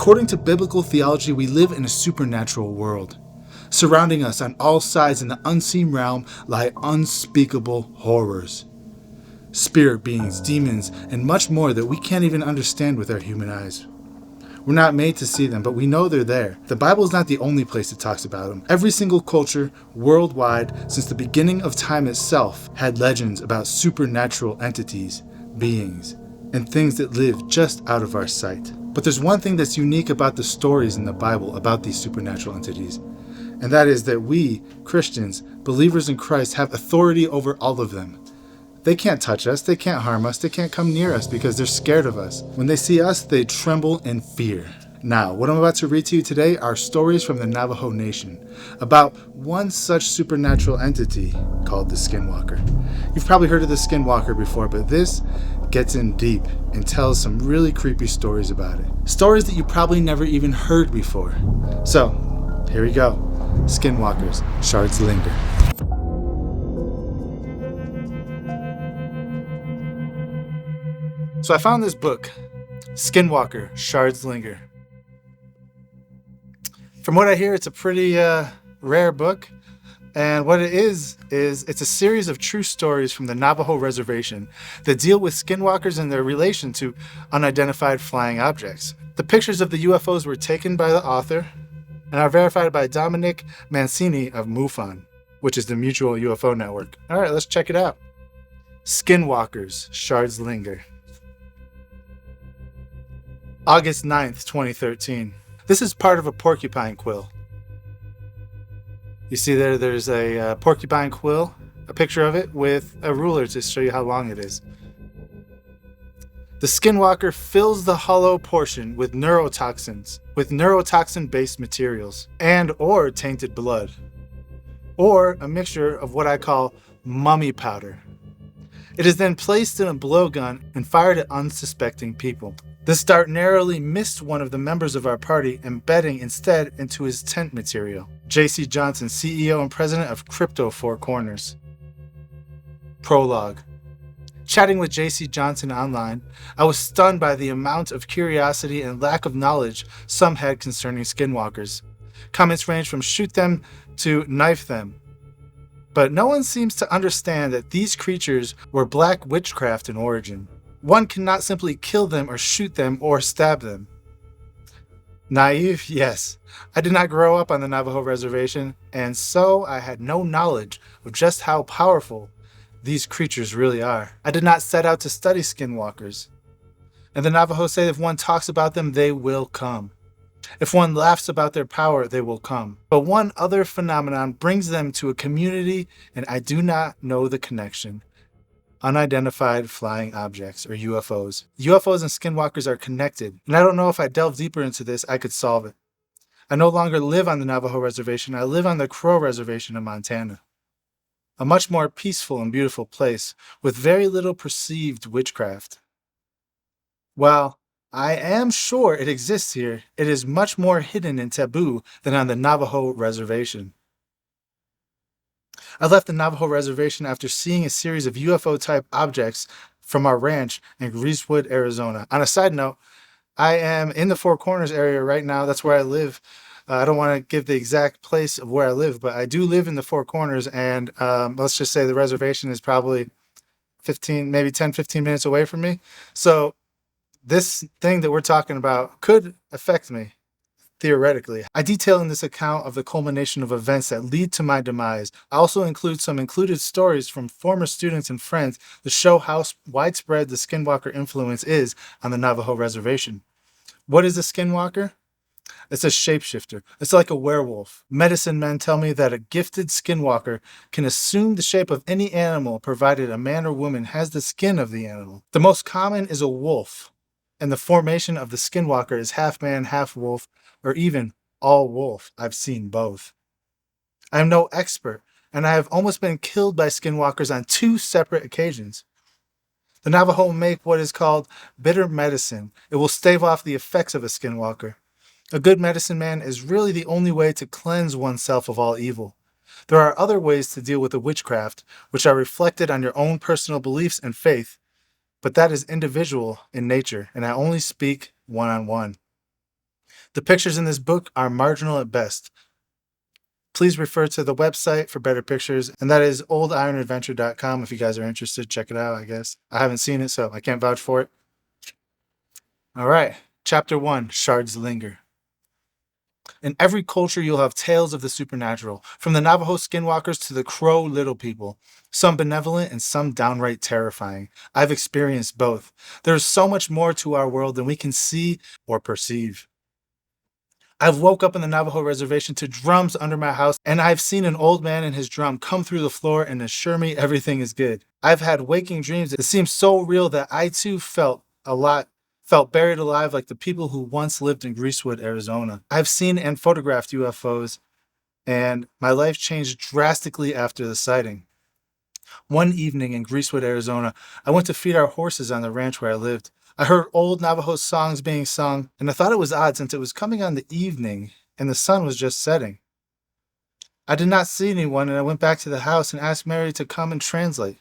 According to biblical theology, we live in a supernatural world. Surrounding us on all sides in the unseen realm lie unspeakable horrors. Spirit beings, demons, and much more that we can't even understand with our human eyes. We're not made to see them, but we know they're there. The Bible is not the only place that talks about them. Every single culture worldwide since the beginning of time itself had legends about supernatural entities, beings, and things that live just out of our sight. But there's one thing that's unique about the stories in the Bible about these supernatural entities, and that is that we, Christians, believers in Christ, have authority over all of them. They can't touch us, they can't harm us, they can't come near us because they're scared of us. When they see us, they tremble in fear. Now, what I'm about to read to you today are stories from the Navajo Nation about one such supernatural entity called the skinwalker. You've probably heard of the skinwalker before, but this gets in deep and tells some really creepy stories about it. Stories that you probably never even heard before. So, here we go. Skinwalkers, Shards Linger. So I found this book, Skinwalker, Shards Linger. From what I hear, it's a pretty rare book. And what it is it's a series of true stories from the Navajo Reservation that deal with skinwalkers and their relation to unidentified flying objects. The pictures of the UFOs were taken by the author and are verified by Dominic Mancini of MUFON, which is the Mutual UFO Network. All right, let's check it out. Skinwalkers, Shards Linger. August 9th, 2013. This is part of a porcupine quill. You see there's a porcupine quill, a picture of it with a ruler to show you how long it is. The skinwalker fills the hollow portion with neurotoxin-based materials, and or tainted blood, or a mixture of what I call mummy powder. It is then placed in a blowgun and fired at unsuspecting people. This dart narrowly missed one of the members of our party, embedding instead into his tent material. J.C. Johnson, CEO and president of Crypto Four Corners. Prologue. Chatting with J.C. Johnson online, I was stunned by the amount of curiosity and lack of knowledge some had concerning skinwalkers. Comments ranged from shoot them to knife them. But no one seems to understand that these creatures were black witchcraft in origin. One cannot simply kill them or shoot them or stab them. Naive? Yes. I did not grow up on the Navajo Reservation, and so I had no knowledge of just how powerful these creatures really are. I did not set out to study skinwalkers. And the Navajo say if one talks about them, they will come. If one laughs about their power, they will come. But one other phenomenon brings them to a community, and I do not know the connection. Unidentified flying objects, or UFOs. UFOs and skinwalkers are connected, and I don't know if I delve deeper into this, I could solve it. I no longer live on the Navajo Reservation, I live on the Crow Reservation in Montana. A much more peaceful and beautiful place, with very little perceived witchcraft. While I am sure it exists here, it is much more hidden and taboo than on the Navajo Reservation. I left the Navajo Reservation after seeing a series of UFO-type objects from our ranch in Greasewood, Arizona. On a side note, I am in the Four Corners area right now. That's where I live. I don't want to give the exact place of where I live, but I do live in the Four Corners, and let's just say the reservation is probably 15 minutes away from me. So this thing that we're talking about could affect me. Theoretically, I detail in this account of the culmination of events that lead to my demise. I also include some included stories from former students and friends to show how widespread the skinwalker influence is on the Navajo Reservation. What is a skinwalker? It's a shapeshifter. It's like a werewolf. Medicine men tell me that a gifted skinwalker can assume the shape of any animal provided a man or woman has the skin of the animal. The most common is a wolf, and the formation of the skinwalker is half man, half wolf, or even all wolf. I've seen both. I am no expert, and I have almost been killed by skinwalkers on 2 separate occasions. The Navajo make what is called bitter medicine. It will stave off the effects of a skinwalker. A good medicine man is really the only way to cleanse oneself of all evil. There are other ways to deal with the witchcraft, which are reflected on your own personal beliefs and faith, but that is individual in nature, and I only speak one-on-one. The pictures in this book are marginal at best. Please refer to the website for better pictures, and that is oldironadventure.com. If you guys are interested, check it out, I guess. I haven't seen it, so I can't vouch for it. All right, Chapter 1, Shards Linger. In every culture, you'll have tales of the supernatural, from the Navajo skinwalkers to the Crow Little People, some benevolent and some downright terrifying. I've experienced both. There's so much more to our world than we can see or perceive. I've woke up in the Navajo Reservation to drums under my house, and I've seen an old man and his drum come through the floor and assure me everything is good. I've had waking dreams that seem so real that I too felt buried alive like the people who once lived in Greasewood, Arizona. I've seen and photographed UFOs, and my life changed drastically after the sighting. One evening in Greasewood, Arizona, I went to feed our horses on the ranch where I lived. I heard old Navajo songs being sung, and I thought it was odd since it was coming on the evening and the sun was just setting. I did not see anyone, and I went back to the house and asked Mary to come and translate.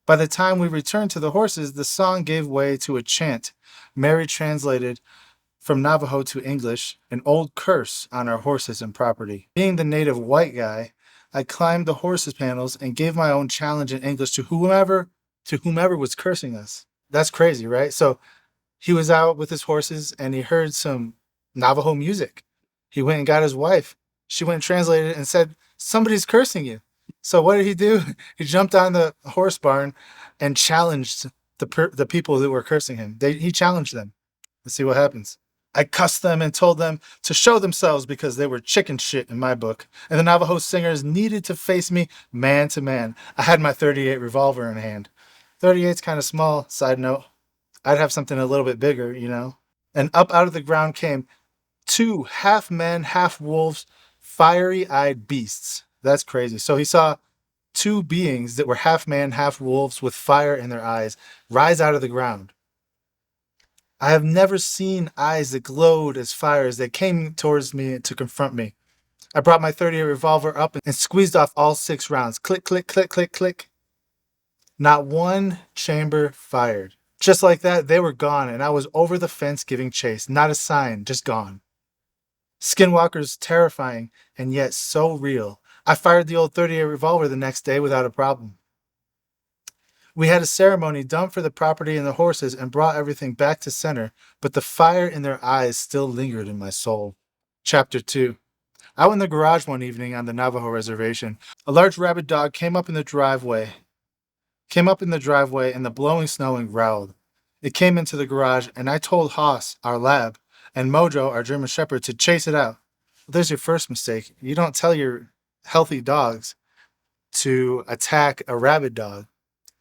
By the time we returned to the horses, the song gave way to a chant. Mary translated from Navajo to English an old curse on our horses and property. Being the native white guy, I climbed the horses' panels and gave my own challenge in English to whomever was cursing us. That's crazy, right? So he was out with his horses and he heard some Navajo music. He went and got his wife. She went and translated it and said, "Somebody's cursing you." So what did he do? He jumped on the horse barn and challenged the people that were cursing him. He challenged them. Let's see what happens. I cussed them and told them to show themselves because they were chicken shit in my book. And the Navajo singers needed to face me man to man. I had my .38 revolver in hand. 38's kind of small, side note. I'd have something a little bit bigger, you know. And up out of the ground came two half men, half wolves, fiery-eyed beasts. That's crazy. So he saw two beings that were half man, half wolves with fire in their eyes rise out of the ground. I have never seen eyes that glowed as fire as they came towards me to confront me. I brought my .38 revolver up and squeezed off all 6 rounds. Click, click, click, click, click. Not one chamber fired. Just like that, they were gone, and I was over the fence giving chase. Not a sign, just gone. Skinwalkers, terrifying, and yet so real. I fired the old .38 revolver the next day without a problem. We had a ceremony done for the property and the horses and brought everything back to center, but the fire in their eyes still lingered in my soul. Chapter 2. Out in the garage one evening on the Navajo Reservation, a large rabid dog came up in the driveway in the blowing snow and growled. It came into the garage, and I told Haas, our lab, and Mojo, our German Shepherd, to chase it out. Well, there's your first mistake. You don't tell your healthy dogs to attack a rabid dog.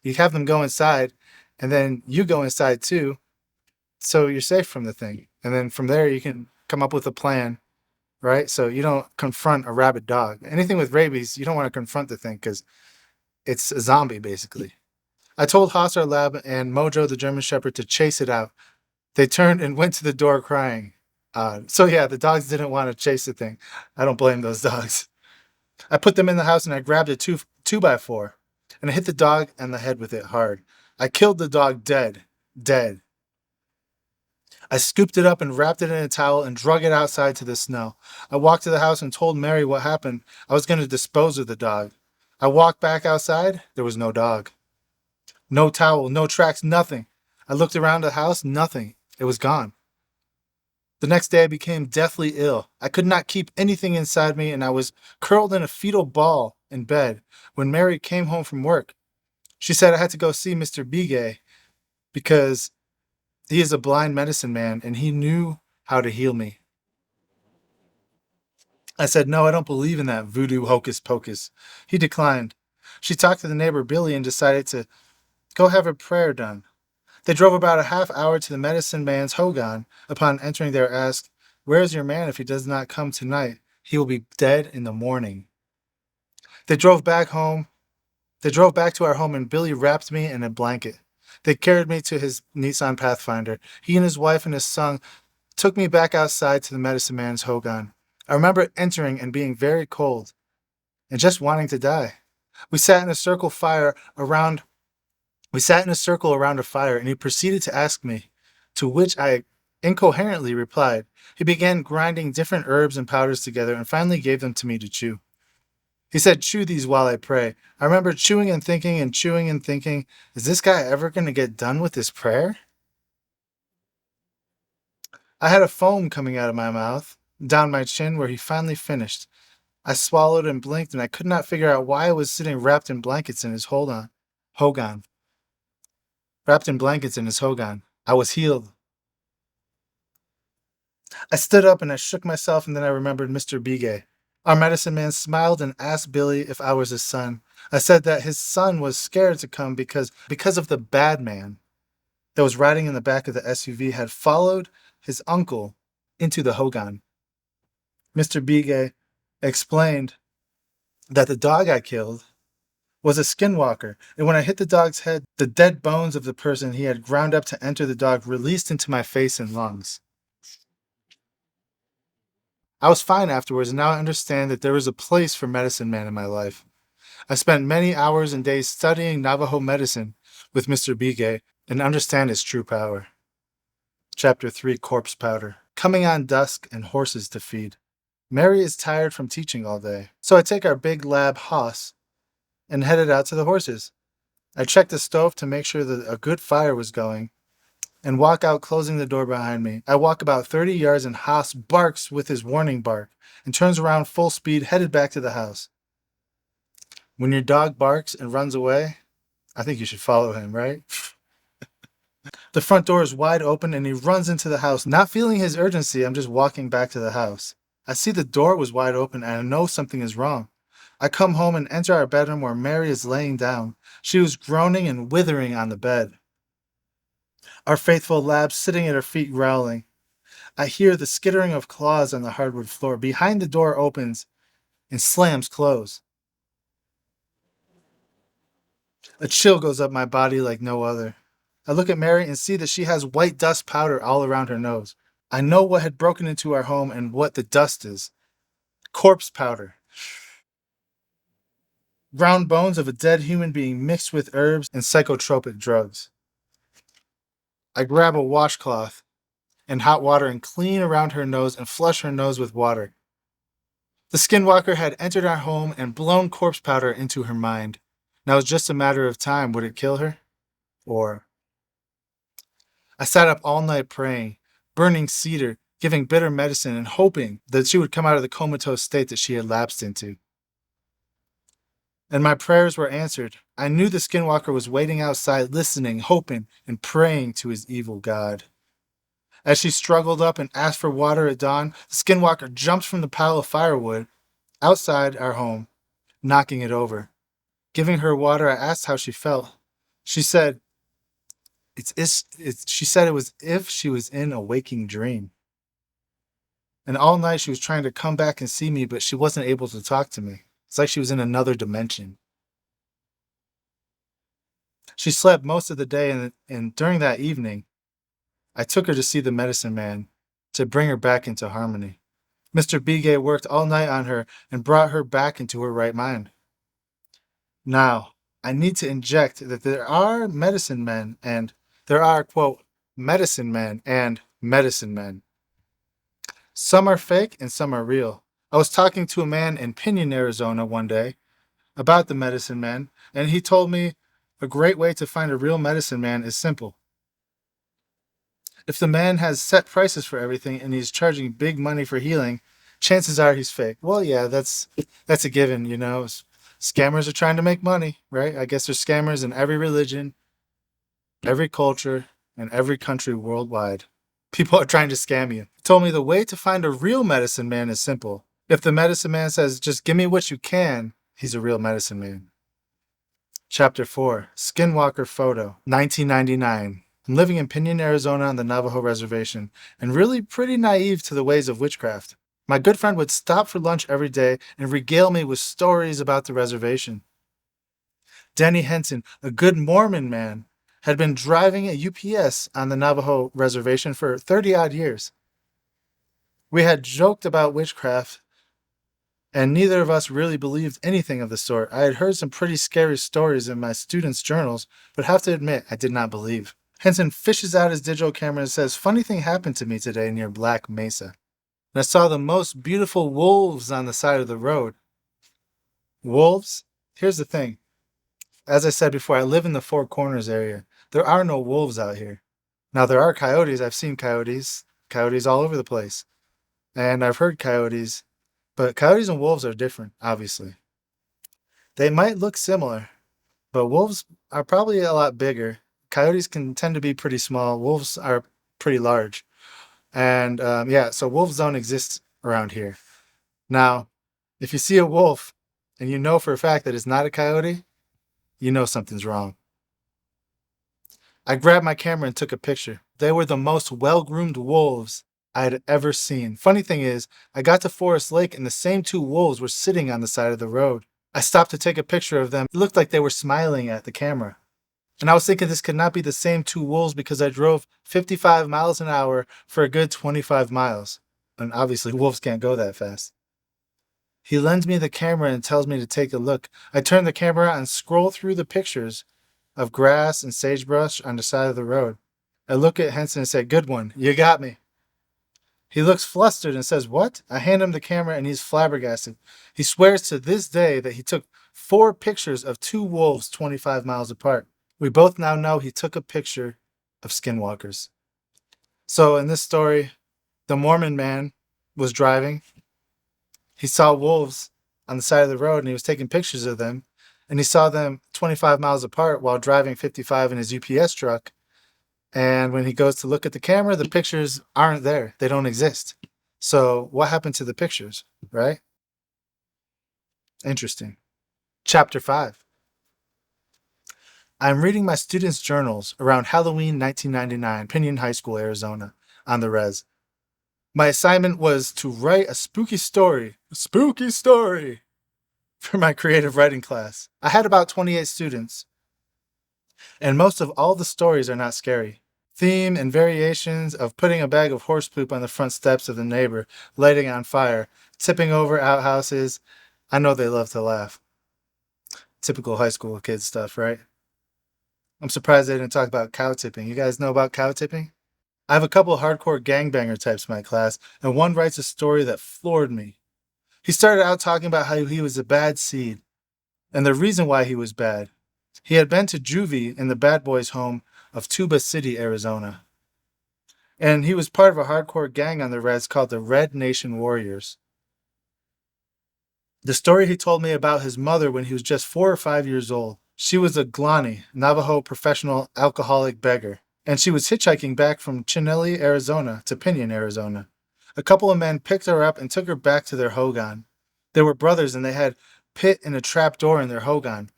You have them go inside, and then you go inside too, so you're safe from the thing. And then from there, you can come up with a plan, right? So you don't confront a rabid dog. Anything with rabies, you don't want to confront the thing because it's a zombie, basically. I told Haas, our lab, and Mojo, the German Shepherd, to chase it out. They turned and went to the door crying. So yeah, the dogs didn't want to chase the thing. I don't blame those dogs. I put them in the house and I grabbed a 2x4 and I hit the dog on the head with it hard. I killed the dog dead. I scooped it up and wrapped it in a towel and drug it outside to the snow. I walked to the house and told Mary what happened. I was going to dispose of the dog. I walked back outside. There was no dog. No towel, no tracks, nothing. I looked around the house, nothing. It was gone. The next day I became deathly ill. I could not keep anything inside me, and I was curled in a fetal ball in bed when Mary came home from work. She said I had to go see Mr. Bigay because he is a blind medicine man and he knew how to heal me. I said, "No, I don't believe in that voodoo hocus pocus." He declined. She talked to the neighbor Billy and decided to go have a prayer done. They drove about a half hour to the medicine man's hogan. Upon entering there, asked, "Where is your man? If he does not come tonight, he will be dead in the morning." They drove back to our home, and Billy wrapped me in a blanket. They carried me to his Nissan Pathfinder. He and his wife and his son took me back outside to the medicine man's hogan. I remember entering and being very cold and just wanting to die. We sat in a circle around a fire, and he proceeded to ask me, to which I incoherently replied. He began grinding different herbs and powders together and finally gave them to me to chew. He said, chew these while I pray. I remember chewing and thinking, is this guy ever going to get done with his prayer? I had a foam coming out of my mouth, down my chin, where he finally finished. I swallowed and blinked, and I could not figure out why I was sitting wrapped in blankets in his hogan. Wrapped in blankets in his hogan. I was healed. I stood up and I shook myself, and then I remembered Mr. Bigay. Our medicine man smiled and asked Billy if I was his son. I said that his son was scared to come because of the bad man that was riding in the back of the SUV had followed his uncle into the hogan. Mr. Bigay explained that the dog I killed was a skinwalker, and when I hit the dog's head, the dead bones of the person he had ground up to enter the dog released into my face and lungs. I was fine afterwards, and now I understand that there was a place for medicine man in my life. I spent many hours and days studying Navajo medicine with Mr. Bigay and understand its true power. Chapter 3, Corpse Powder. Coming on dusk and horses to feed. Mary is tired from teaching all day, so I take our big lab hoss and headed out to the horses. I checked the stove to make sure that a good fire was going and walk out, closing the door behind me. I walk about 30 yards and Haas barks with his warning bark and turns around full speed, headed back to the house. When your dog barks and runs away, I think you should follow him, right? The front door is wide open and he runs into the house. Not feeling his urgency, I'm just walking back to the house. I see the door was wide open and I know something is wrong. I come home and enter our bedroom where Mary is laying down. She was groaning and withering on the bed. Our faithful lab sitting at her feet growling. I hear the skittering of claws on the hardwood floor. Behind the door opens and slams closed. A chill goes up my body like no other. I look at Mary and see that she has white dust powder all around her nose. I know what had broken into our home and what the dust is. Corpse powder. Ground bones of a dead human being mixed with herbs and psychotropic drugs. I grab a washcloth and hot water and clean around her nose and flush her nose with water. The skinwalker had entered our home and blown corpse powder into her mind. Now it's just a matter of time. Would it kill her? Or... I sat up all night praying, burning cedar, giving bitter medicine, and hoping that she would come out of the comatose state that she had lapsed into. And my prayers were answered. I knew the skinwalker was waiting outside, listening, hoping, and praying to his evil god. As she struggled up and asked for water at dawn, the skinwalker jumped from the pile of firewood outside our home, knocking it over. Giving her water, I asked how she felt. She said, she said it was if she was in a waking dream. And all night she was trying to come back and see me, but she wasn't able to talk to me. It's like she was in another dimension. She slept most of the day, and during that evening, I took her to see the medicine man to bring her back into harmony. Mr. Bigay worked all night on her and brought her back into her right mind. Now, I need to inject that there are medicine men and there are, quote, medicine men and medicine men. Some are fake and some are real. I was talking to a man in Pinion, Arizona one day about the medicine men, and he told me a great way to find a real medicine man is simple. If the man has set prices for everything and he's charging big money for healing, chances are he's fake. Well, yeah, that's a given, you know. Scammers are trying to make money, right? I guess there's scammers in every religion, every culture, and every country worldwide. People are trying to scam you. He told me the way to find a real medicine man is simple. If the medicine man says, just give me what you can, he's a real medicine man. Chapter 4, Skinwalker Photo, 1999. I'm living in Pinion, Arizona on the Navajo Reservation, and really pretty naive to the ways of witchcraft. My good friend would stop for lunch every day and regale me with stories about the reservation. Danny Henson, a good Mormon man, had been driving a UPS on the Navajo Reservation for 30-odd years. We had joked about witchcraft, and neither of us really believed anything of the sort. I had heard some pretty scary stories in my students' journals, but have to admit I did not believe. Henson fishes out his digital camera and says, "Funny thing happened to me today near Black Mesa. And I saw the most beautiful wolves on the side of the road." Wolves? Here's the thing. As I said before, I live in the Four Corners area. There are no wolves out here. Now, there are coyotes. I've seen coyotes. Coyotes all over the place. And I've heard coyotes. But coyotes and wolves are different, obviously. They might look similar, but wolves are probably a lot bigger. Coyotes can tend to be pretty small. Wolves are pretty large. And so wolves don't exist around here. Now, if you see a wolf and you know for a fact that it's not a coyote, you know something's wrong. I grabbed my camera and took a picture. They were the most well-groomed wolves I had ever seen. Funny thing is, I got to Forest Lake and the same two wolves were sitting on the side of the road. I stopped to take a picture of them. It looked like they were smiling at the camera. And I was thinking this could not be the same two wolves because I drove 55 miles an hour for a good 25 miles. And obviously wolves can't go that fast. He lends me the camera and tells me to take a look. I turn the camera on and scroll through the pictures of grass and sagebrush on the side of the road. I look at Henson and say, "Good one, you got me." He looks flustered and says, "What?" I hand him the camera and he's flabbergasted. He swears to this day that he took 4 pictures of 2 wolves 25 miles apart. We both now know he took a picture of skinwalkers. So in this story, the Mormon man was driving. He saw wolves on the side of the road and he was taking pictures of them. And he saw them 25 miles apart while driving 55 in his UPS truck. And when he goes to look at the camera, the pictures aren't there. They don't exist. So what happened to the pictures, right? Interesting. Chapter 5. I'm reading my students' journals around Halloween 1999, Pinion High School, Arizona, on the res. My assignment was to write a spooky story for my creative writing class. I had about 28 students, and most of all the stories are not scary. Theme and variations of putting a bag of horse poop on the front steps of the neighbor, lighting it on fire, tipping over outhouses. I know they love to laugh. Typical high school kid stuff, right? I'm surprised they didn't talk about cow tipping. You guys know about cow tipping? I have a couple of hardcore gangbanger types in my class, and one writes a story that floored me. He started out talking about how he was a bad seed, and the reason why he was bad. He had been to juvie in the bad boys' home of Tuba City, Arizona. And he was part of a hardcore gang on the res called the Red Nation Warriors. The story he told me about his mother when he was just 4 or 5 years old. She was a Glani, Navajo professional alcoholic beggar, and she was hitchhiking back from Chinelli, Arizona to Pinion, Arizona. A couple of men picked her up and took her back to their hogan. They were brothers and they had pit and a trap door in their hogan.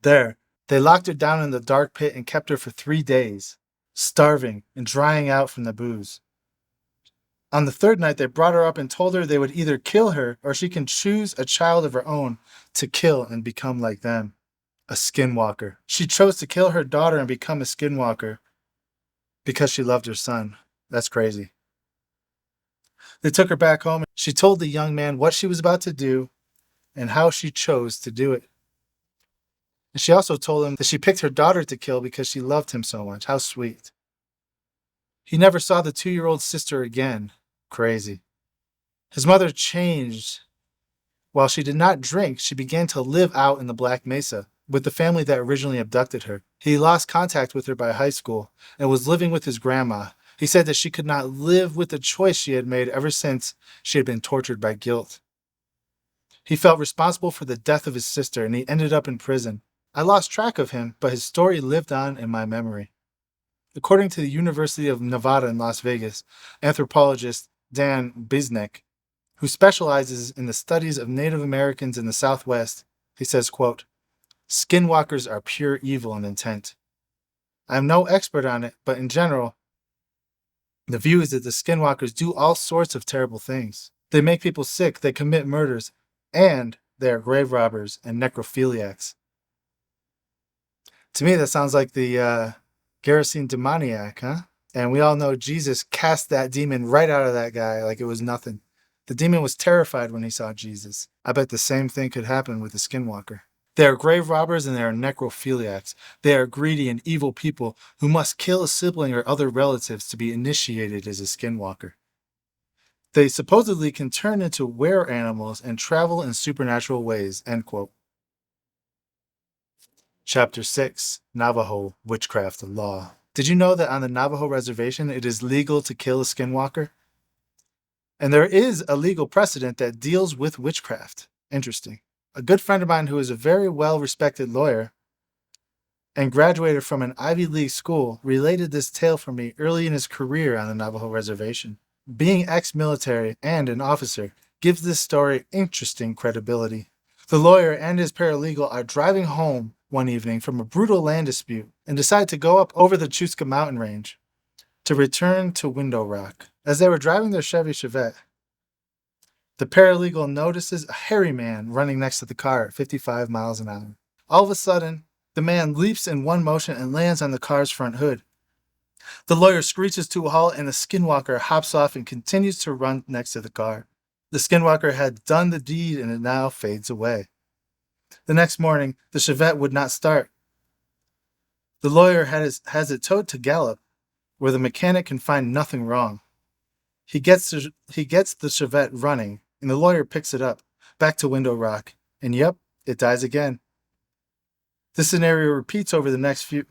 There, they locked her down in the dark pit and kept her for 3 days, starving and drying out from the booze. On the 3rd night, they brought her up and told her they would either kill her or she can choose a child of her own to kill and become like them. A skinwalker. She chose to kill her daughter and become a skinwalker because she loved her son. That's crazy. They took her back home. She told the young man what she was about to do and how she chose to do it. And she also told him that she picked her daughter to kill because she loved him so much. How sweet. He never saw the 2-year-old sister again. Crazy. His mother changed. While she did not drink, she began to live out in the Black Mesa with the family that originally abducted her. He lost contact with her by high school and was living with his grandma. He said that she could not live with the choice she had made ever since she had been tortured by guilt. He felt responsible for the death of his sister and he ended up in prison. I lost track of him, but his story lived on in my memory. According to the University of Nevada in Las Vegas, anthropologist Dan Bisnek, who specializes in the studies of Native Americans in the Southwest, he says, quote, "Skinwalkers are pure evil in intent. I am no expert on it, but in general, the view is that the skinwalkers do all sorts of terrible things. They make people sick, they commit murders, and they are grave robbers and necrophiliacs." To me, that sounds like the Gerasene demoniac, huh? And we all know Jesus cast that demon right out of that guy like it was nothing. The demon was terrified when he saw Jesus. I bet the same thing could happen with the skinwalker. They are grave robbers and they are necrophiliacs. They are greedy and evil people who must kill a sibling or other relatives to be initiated as a skinwalker. They supposedly can turn into were-animals and travel in supernatural ways." End quote. Chapter 6, Navajo Witchcraft Law. Did you know that on the Navajo Reservation it is legal to kill a skinwalker? And there is a legal precedent that deals with witchcraft. Interesting. A good friend of mine who is a very well-respected lawyer and graduated from an Ivy League school related this tale for me early in his career on the Navajo Reservation. Being ex-military and an officer gives this story interesting credibility. The lawyer and his paralegal are driving home one evening from a brutal land dispute and decide to go up over the Chusca mountain range to return to Window Rock. As they were driving their Chevy Chevette, the paralegal notices a hairy man running next to the car at 55 miles an hour. All of a sudden, the man leaps in one motion and lands on the car's front hood. The lawyer screeches to a halt and the skinwalker hops off and continues to run next to the car. The skinwalker had done the deed and it now fades away. The next morning, the Chevette would not start. The lawyer has it towed to Gallup, where the mechanic can find nothing wrong. He gets the Chevette running, and the lawyer picks it up, back to Window Rock, and yep, it dies again. This scenario repeats over the next few...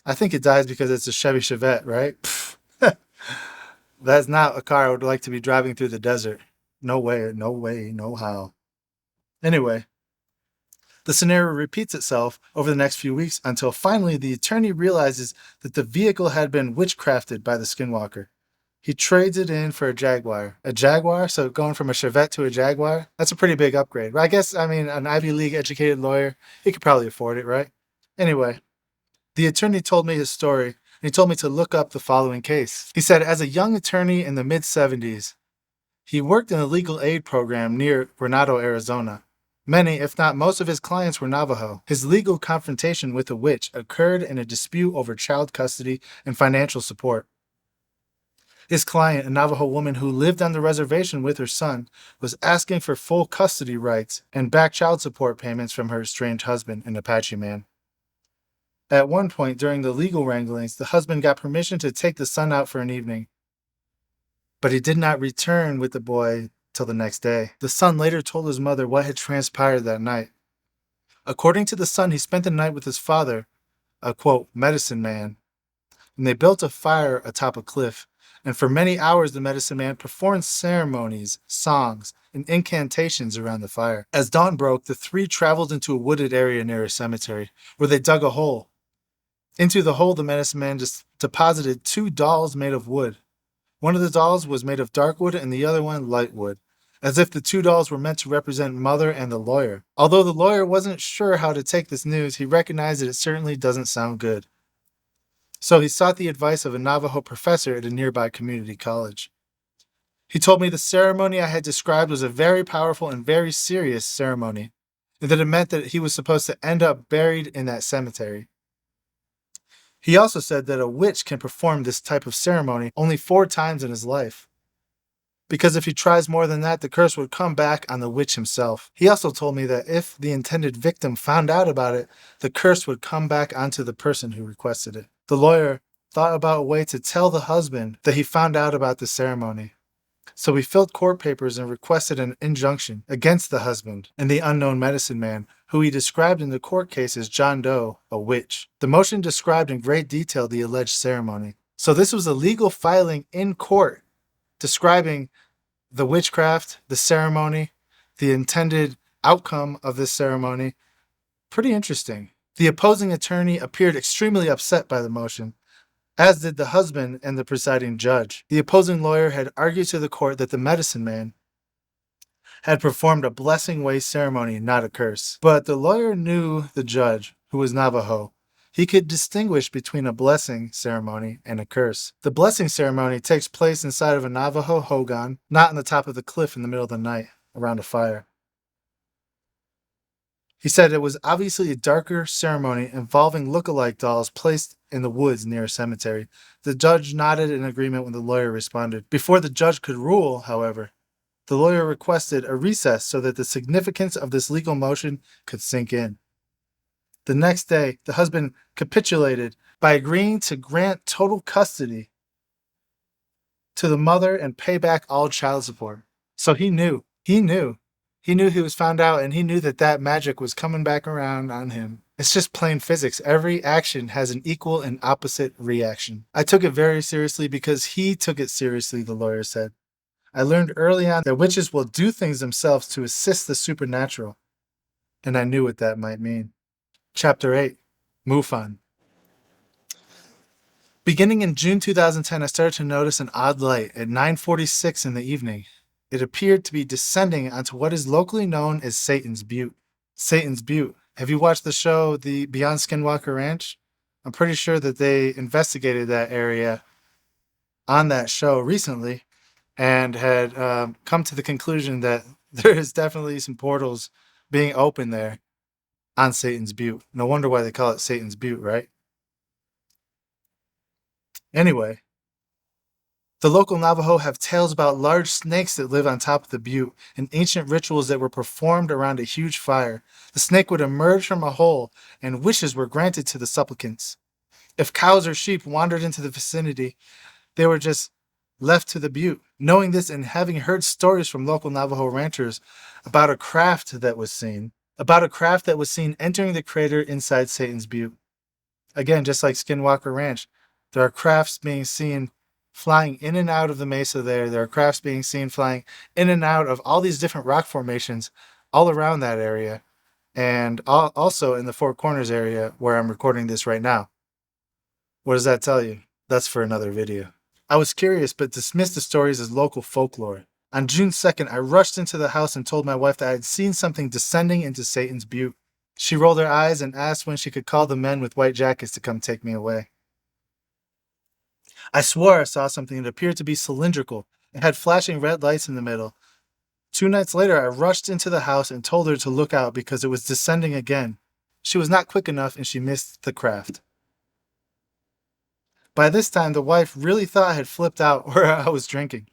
I think it dies because it's a Chevy Chevette, right? That's not a car I would like to be driving through the desert. No way, no how. Anyway, the scenario repeats itself over the next few weeks until finally the attorney realizes that the vehicle had been witchcrafted by the skinwalker. He trades it in for a Jaguar. A Jaguar? So going from a Chevette to a Jaguar? That's a pretty big upgrade. But I guess, an Ivy League educated lawyer, he could probably afford it, right? Anyway, the attorney told me his story, and he told me to look up the following case. He said, as a young attorney in the mid-70s, he worked in a legal aid program near Granado, Arizona. Many, if not most of his clients were Navajo. His legal confrontation with a witch occurred in a dispute over child custody and financial support. His client, a Navajo woman who lived on the reservation with her son, was asking for full custody rights and back child support payments from her estranged husband, an Apache man. At one point during the legal wranglings, the husband got permission to take the son out for an evening, but he did not return with the boy till the next day. The son later told his mother what had transpired that night. According to the son, he spent the night with his father, a quote, medicine man, and they built a fire atop a cliff. And for many hours the medicine man performed ceremonies, songs, and incantations around the fire. As dawn broke, the three traveled into a wooded area near a cemetery, where they dug a hole. Into the hole, the medicine man just deposited 2 dolls made of wood. One of the dolls was made of dark wood and the other one light wood, as if the 2 dolls were meant to represent Mother and the lawyer. Although the lawyer wasn't sure how to take this news, he recognized that it certainly doesn't sound good. So he sought the advice of a Navajo professor at a nearby community college. He told me the ceremony I had described was a very powerful and very serious ceremony, and that it meant that he was supposed to end up buried in that cemetery. He also said that a witch can perform this type of ceremony only 4 times in his life, because if he tries more than that, the curse would come back on the witch himself. He also told me that if the intended victim found out about it, the curse would come back onto the person who requested it. The lawyer thought about a way to tell the husband that he found out about the ceremony. So he filled court papers and requested an injunction against the husband and the unknown medicine man, who he described in the court case as John Doe, a witch. The motion described in great detail the alleged ceremony. So this was a legal filing in court describing the witchcraft, the ceremony, the intended outcome of this ceremony. Pretty interesting. The opposing attorney appeared extremely upset by the motion, as did the husband and the presiding judge. The opposing lawyer had argued to the court that the medicine man had performed a blessing way ceremony, not a curse. But the lawyer knew the judge, who was Navajo. He could distinguish between a blessing ceremony and a curse. The blessing ceremony takes place inside of a Navajo hogan, not on the top of the cliff in the middle of the night, around a fire. He said it was obviously a darker ceremony involving look-alike dolls placed in the woods near a cemetery. The judge nodded in agreement when the lawyer responded. Before the judge could rule, however, the lawyer requested a recess so that the significance of this legal motion could sink in. The next day, the husband capitulated by agreeing to grant total custody to the mother and pay back all child support. So he knew. He knew he was found out, and he knew that that magic was coming back around on him. It's just plain physics. Every action has an equal and opposite reaction. I took it very seriously because he took it seriously, the lawyer said. I learned early on that witches will do things themselves to assist the supernatural, and I knew what that might mean. Chapter 8, MUFON. Beginning in June 2010, I started to notice an odd light at 9:46 in the evening. It appeared to be descending onto what is locally known as Satan's Butte. Satan's Butte. Have you watched the show, The Beyond Skinwalker Ranch? I'm pretty sure that they investigated that area on that show recently and had come to the conclusion that there is definitely some portals being opened there on Satan's Butte. No wonder why they call it Satan's Butte, right? Anyway, the local Navajo have tales about large snakes that live on top of the butte and ancient rituals that were performed around a huge fire. The snake would emerge from a hole and wishes were granted to the supplicants. If cows or sheep wandered into the vicinity, they were just left to the butte. Knowing this and having heard stories from local Navajo ranchers about a craft that was seen entering the crater inside Satan's Butte. Again, just like Skinwalker Ranch, there are crafts being seen flying in and out of the mesa there. There are crafts being seen flying in and out of all these different rock formations all around that area, and also in the Four Corners area where I'm recording this right now. What does that tell you? That's for another video. I was curious, but dismissed the stories as local folklore. On June 2nd, I rushed into the house and told my wife that I had seen something descending into Satan's Butte. She rolled her eyes and asked when she could call the men with white jackets to come take me away. I swore I saw something that appeared to be cylindrical. It had flashing red lights in the middle. 2 nights later, I rushed into the house and told her to look out because it was descending again. She was not quick enough and she missed the craft. By this time, the wife really thought I had flipped out or I was drinking.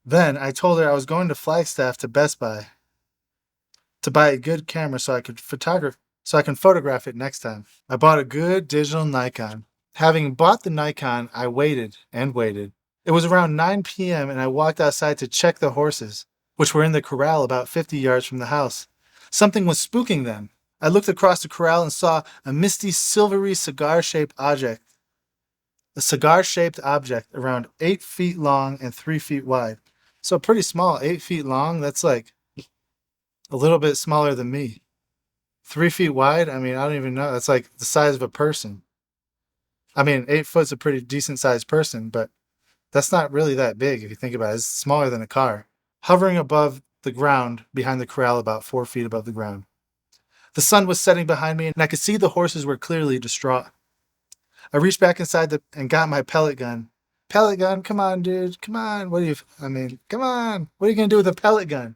Then I told her I was going to Flagstaff to Best Buy to buy a good camera so I can photograph it next time. I bought a good digital Nikon. Having bought the Nikon, I waited and waited. It was around 9 p.m. and I walked outside to check the horses, which were in the corral about 50 yards from the house. Something was spooking them. I looked across the corral and saw a misty, silvery cigar-shaped object. A cigar-shaped object around 8 feet long and 3 feet wide. So pretty small, 8 feet long. That's like a little bit smaller than me. 3 feet wide? I mean, I don't even know. That's like the size of a person. I mean, 8 foot's a pretty decent sized person, but that's not really that big if you think about it. It's smaller than a car. Hovering above the ground behind the corral about 4 feet above the ground. The sun was setting behind me and I could see the horses were clearly distraught. I reached back inside and got my pellet gun. Pellet gun? Come on, dude. Come on. Come on. What are you going to do with a pellet gun?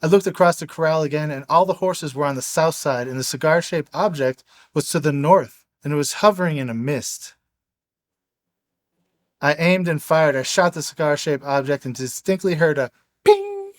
I looked across the corral again and all the horses were on the south side and the cigar-shaped object was to the north and it was hovering in a mist. I aimed and fired. I shot the cigar-shaped object and distinctly heard a ping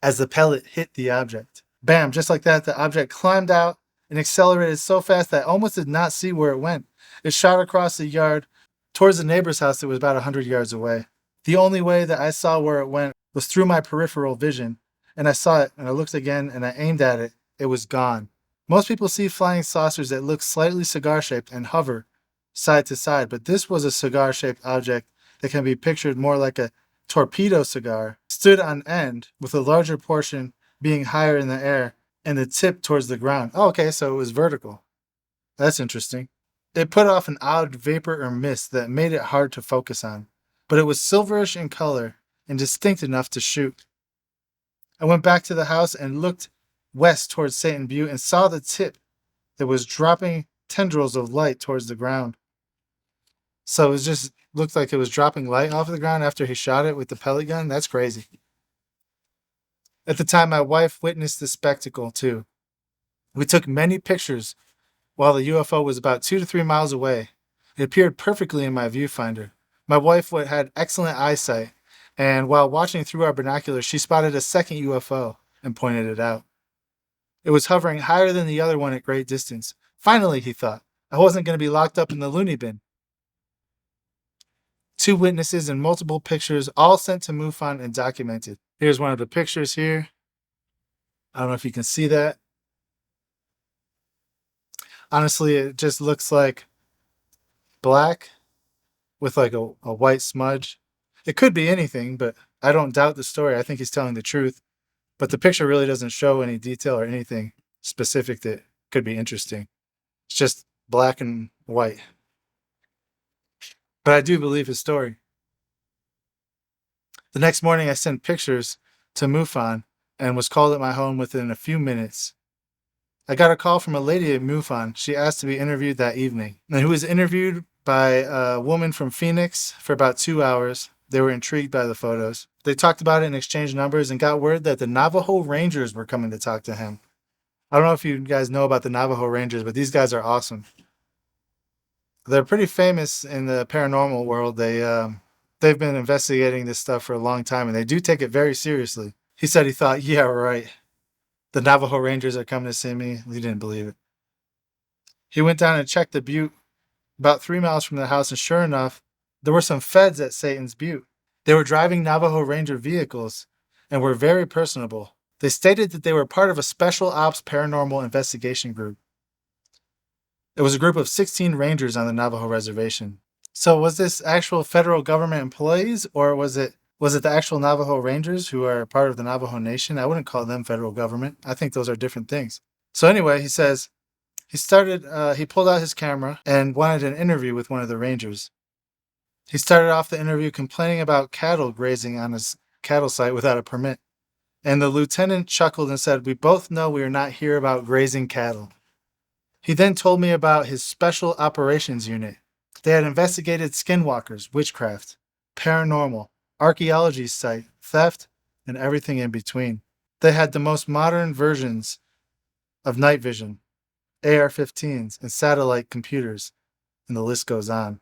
as the pellet hit the object. Bam, just like that, the object climbed out and accelerated so fast that I almost did not see where it went. It shot across the yard towards the neighbor's house that was about 100 yards away. The only way that I saw where it went was through my peripheral vision, and I saw it, and I looked again, and I aimed at it. It was gone. Most people see flying saucers that look slightly cigar-shaped and hover side to side, but this was a cigar-shaped object that can be pictured more like a torpedo cigar, stood on end with a larger portion being higher in the air and the tip towards the ground. Oh, okay, so it was vertical. That's interesting. It put off an odd vapor or mist that made it hard to focus on, but it was silverish in color and distinct enough to shoot. I went back to the house and looked west towards Satan Butte and saw the tip that was dropping tendrils of light towards the ground. So it just looked like it was dropping light off the ground after he shot it with the pellet gun. That's crazy. At the time, my wife witnessed the spectacle too. We took many pictures while the UFO was about 2 to 3 miles away. It appeared perfectly in my viewfinder. My wife had excellent eyesight, and while watching through our binoculars, she spotted a second UFO and pointed it out. It was hovering higher than the other one at great distance. Finally, he thought, I wasn't going to be locked up in the loony bin. 2 witnesses and multiple pictures, all sent to MUFON and documented. Here's one of the pictures here. I don't know if you can see that. Honestly, it just looks like black with like a white smudge. It could be anything, but I don't doubt the story. I think he's telling the truth. But the picture really doesn't show any detail or anything specific that could be interesting. It's just black and white. But I do believe his story. The next morning, I sent pictures to MUFON and was called at my home within a few minutes. I got a call from a lady at MUFON. She asked to be interviewed that evening. And who was interviewed by a woman from Phoenix for about 2 hours. They were intrigued by the photos. They talked about it and exchanged numbers and got word that the Navajo Rangers were coming to talk to him. I don't know if you guys know about the Navajo Rangers, but these guys are awesome. They're pretty famous in the paranormal world. They've been investigating this stuff for a long time, and they do take it very seriously. He said he thought, yeah, right. The Navajo Rangers are coming to see me. He didn't believe it. He went down and checked the butte about 3 miles from the house, and sure enough, there were some feds at Satan's Butte. They were driving Navajo Ranger vehicles and were very personable. They stated that they were part of a special ops paranormal investigation group. It was a group of 16 rangers on the Navajo Reservation. So was this actual federal government employees, or was it the actual Navajo Rangers who are part of the Navajo Nation? I wouldn't call them federal government. I think those are different things. So anyway, he says, he pulled out his camera and wanted an interview with one of the Rangers. He started off the interview complaining about cattle grazing on his cattle site without a permit. And the lieutenant chuckled and said, "We both know we are not here about grazing cattle." He then told me about his special operations unit. They had investigated skinwalkers, witchcraft, paranormal, archaeology site, theft, and everything in between. They had the most modern versions of night vision, AR-15s, and satellite computers, and the list goes on.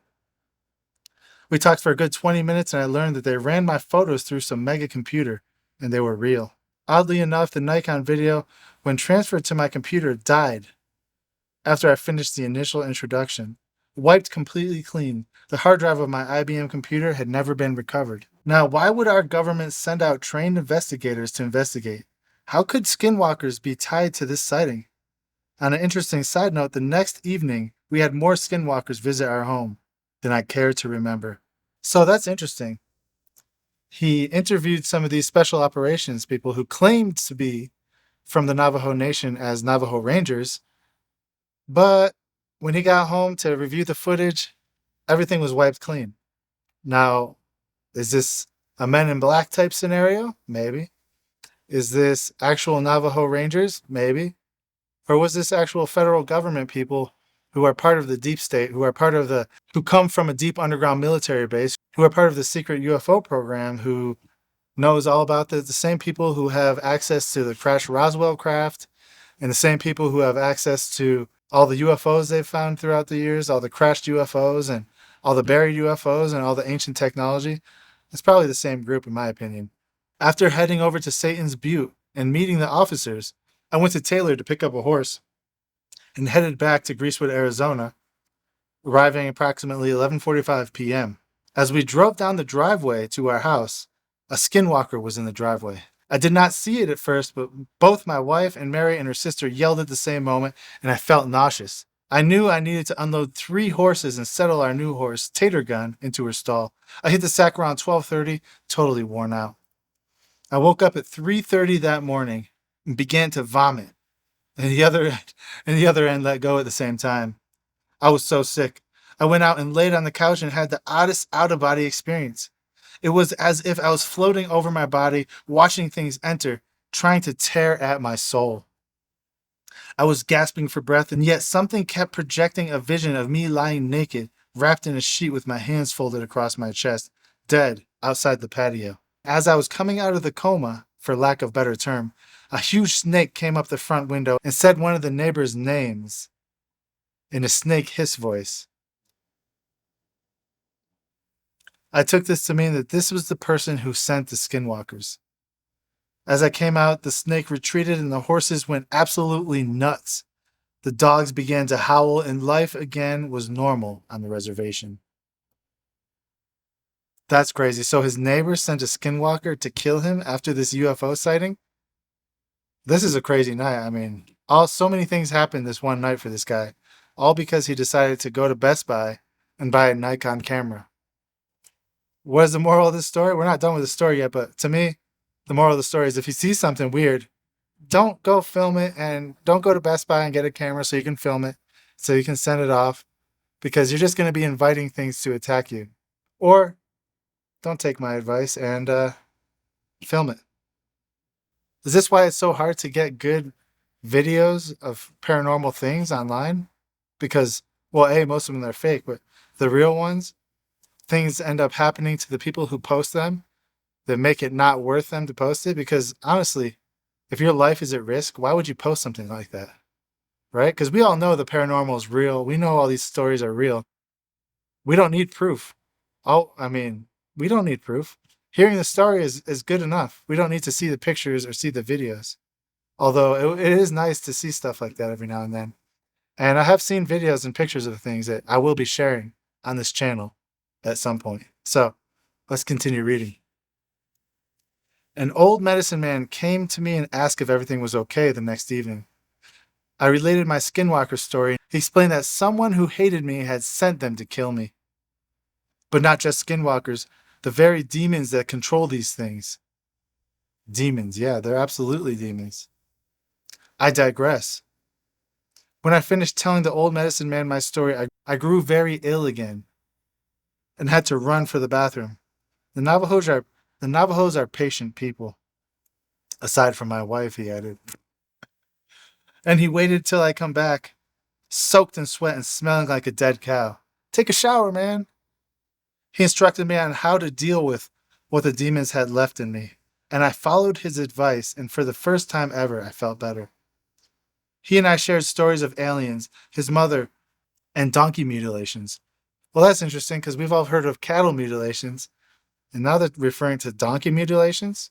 We talked for a good 20 minutes, and I learned that they ran my photos through some mega computer, and they were real. Oddly enough, the Nikon video, when transferred to my computer, died after I finished the initial introduction. Wiped completely clean. The hard drive of my IBM computer had never been recovered. Now, why would our government send out trained investigators to investigate? How could skinwalkers be tied to this sighting? On an interesting side note, the next evening, we had more skinwalkers visit our home than I care to remember. So that's interesting. He interviewed some of these special operations people who claimed to be from the Navajo Nation as Navajo Rangers, but when he got home to review the footage, everything was wiped clean. Now, is this a Men in Black type scenario? Maybe. Is this actual Navajo Rangers? Maybe. Or was this actual federal government people who are part of the deep state, who come from a deep underground military base, who are part of the secret UFO program, who knows all about the same people who have access to the crashed Roswell craft, and the same people who have access to all the UFOs they've found throughout the years, all the crashed UFOs and all the buried UFOs and all the ancient technology? It's probably the same group, in my opinion. After heading over to Satan's Butte and meeting the officers, I went to Taylor to pick up a horse and headed back to Greasewood, Arizona, arriving approximately 11:45 p.m. As we drove down the driveway to our house, a skinwalker was in the driveway. I did not see it at first, but both my wife and Mary and her sister yelled at the same moment, and I felt nauseous. I knew I needed to unload 3 horses and settle our new horse, Tater Gun, into her stall. I hit the sack around 12:30, totally worn out. I woke up at 3:30 that morning and began to vomit, and the other end let go at the same time. I was so sick. I went out and laid on the couch and had the oddest out-of-body experience. It was as if I was floating over my body, watching things enter, trying to tear at my soul. I was gasping for breath, and yet something kept projecting a vision of me lying naked, wrapped in a sheet with my hands folded across my chest, dead, outside the patio. As I was coming out of the coma, for lack of better term, a huge snake came up the front window and said one of the neighbors' names in a snake hiss voice. I took this to mean that this was the person who sent the skinwalkers. As I came out, the snake retreated and the horses went absolutely nuts. The dogs began to howl and life again was normal on the reservation. That's crazy. So his neighbor sent a skinwalker to kill him after this UFO sighting? This is a crazy night. I mean, so many things happened this one night for this guy, all because he decided to go to Best Buy and buy a Nikon camera. What is the moral of this story? We're not done with the story yet, but to me, the moral of the story is if you see something weird, don't go film it and don't go to Best Buy and get a camera so you can film it, so you can send it off, because you're just going to be inviting things to attack you. Or don't take my advice and film it. Is this why it's so hard to get good videos of paranormal things online? Because, well, A, most of them are fake, but the real ones, things end up happening to the people who post them that make it not worth them to post it. Because honestly, if your life is at risk, why would you post something like that? Right? Because we all know the paranormal is real. We know all these stories are real. We don't need proof. We don't need proof. Hearing the story is good enough. We don't need to see the pictures or see the videos. Although it is nice to see stuff like that every now and then. And I have seen videos and pictures of things that I will be sharing on this channel at some point. So let's continue reading. An old medicine man came to me and asked if everything was okay the next evening. I related my skinwalker story. He explained that someone who hated me had sent them to kill me. But not just skinwalkers, the very demons that control these things. Demons, yeah, they're absolutely demons. I digress. When I finished telling the old medicine man my story, I grew very ill again and had to run for the bathroom. The Navajos are patient people. Aside from my wife, he added. And he waited till I come back, soaked in sweat and smelling like a dead cow. Take a shower, man. He instructed me on how to deal with what the demons had left in me, and I followed his advice, and for the first time ever, I felt better. He and I shared stories of aliens, his mother, and donkey mutilations. Well, that's interesting because we've all heard of cattle mutilations, and now they're referring to donkey mutilations.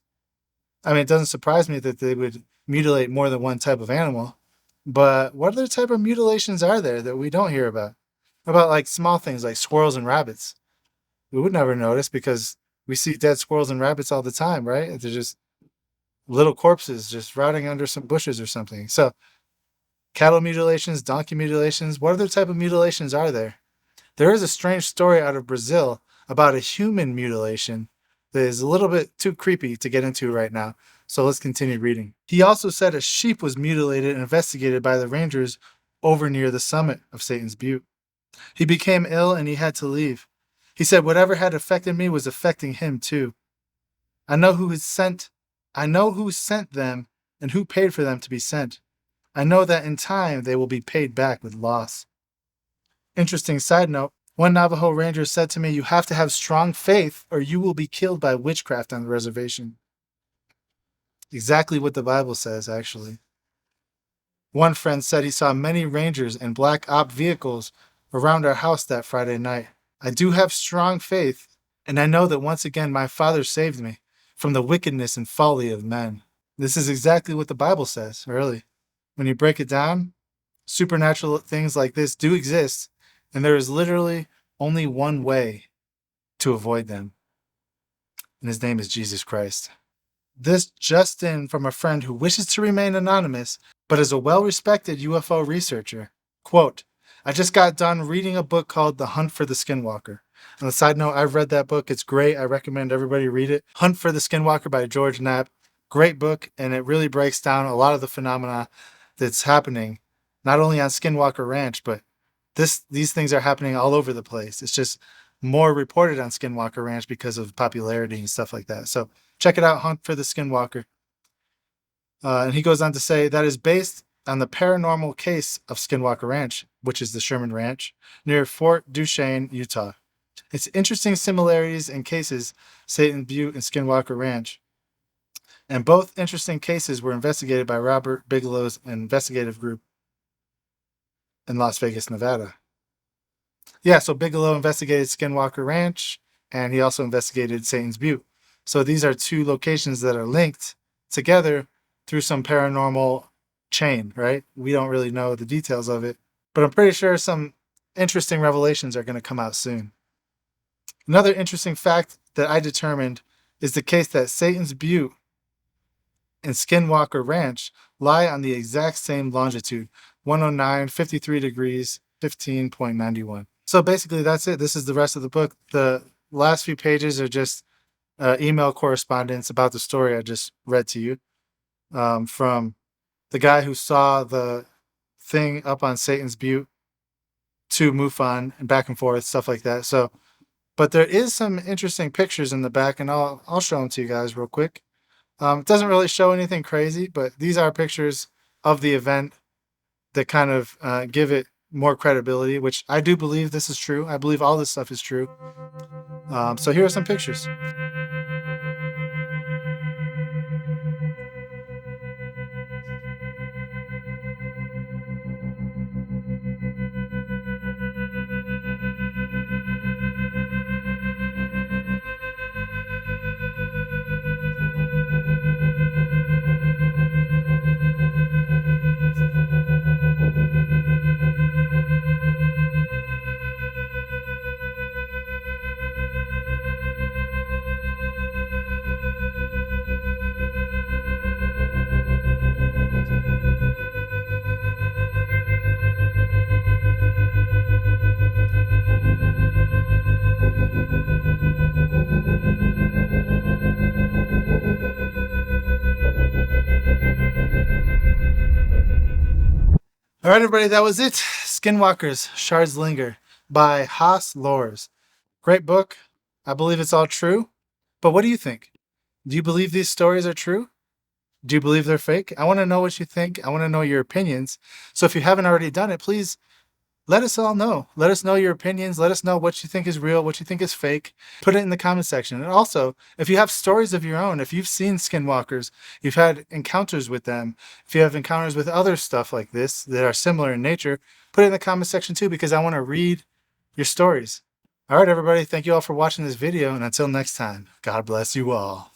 I mean, it doesn't surprise me that they would mutilate more than one type of animal, but what other type of mutilations are there that we don't hear about? What about like small things like squirrels and rabbits? We would never notice because we see dead squirrels and rabbits all the time, right? They're just little corpses just rotting under some bushes or something. So cattle mutilations, donkey mutilations, what other type of mutilations are there? There is a strange story out of Brazil about a human mutilation that is a little bit too creepy to get into right now. So let's continue reading. He also said a sheep was mutilated and investigated by the rangers over near the summit of Satan's Butte. He became ill and he had to leave. He said whatever had affected me was affecting him too. I know who sent them and who paid for them to be sent. I know that in time they will be paid back with loss. Interesting side note, one Navajo ranger said to me, you have to have strong faith or you will be killed by witchcraft on the reservation. Exactly what the Bible says, actually. One friend said he saw many rangers and black op vehicles around our house that Friday night. I do have strong faith, and I know that once again my Father saved me from the wickedness and folly of men. This is exactly what the Bible says, really. When you break it down, supernatural things like this do exist, and there is literally only one way to avoid them. And his name is Jesus Christ. This just in from a friend who wishes to remain anonymous, but is a well-respected UFO researcher. Quote, I just got done reading a book called The Hunt for the Skinwalker. On a side note, I've read that book. It's great. I recommend everybody read it. Hunt for the Skinwalker by George Knapp. Great book, and it really breaks down a lot of the phenomena that's happening, not only on Skinwalker Ranch, but these things are happening all over the place. It's just more reported on Skinwalker Ranch because of popularity and stuff like that. So check it out, Hunt for the Skinwalker. And he goes on to say that is based on the paranormal case of Skinwalker Ranch, which is the Sherman Ranch, near Fort Duchesne, Utah. It's interesting similarities in cases, Satan Butte and Skinwalker Ranch. And both interesting cases were investigated by Robert Bigelow's investigative group in Las Vegas, Nevada. Yeah, so Bigelow investigated Skinwalker Ranch, and he also investigated Satan's Butte. So these are two locations that are linked together through some paranormal chain, right? We don't really know the details of it, but I'm pretty sure some interesting revelations are going to come out soon. Another interesting fact that I determined is the case that Satan's Butte and Skinwalker Ranch lie on the exact same longitude, 109, 53 degrees, 15.91. So basically that's it. This is the rest of the book. The last few pages are just email correspondence about the story I just read to you, from the guy who saw the thing up on Satan's Butte to MUFON and back and forth, stuff like that. So, but there is some interesting pictures in the back, and I'll show them to you guys real quick. It doesn't really show anything crazy, but these are pictures of the event that kind of give it more credibility, which I do believe this is true. I believe all this stuff is true. So here are some pictures. All right, everybody, that was it. Skinwalkers, Shards Linger by Haas Lors. Great book. I believe it's all true. But what do you think? Do you believe these stories are true? Do you believe they're fake? I want to know what you think. I want to know your opinions. So if you haven't already done it, please let us all know. Let us know your opinions. Let us know what you think is real, what you think is fake. Put it in the comment section. And also, if you have stories of your own, if you've seen skinwalkers, you've had encounters with them, if you have encounters with other stuff like this that are similar in nature, put it in the comment section too, because I want to read your stories. All right, everybody. Thank you all for watching this video. And until next time, God bless you all.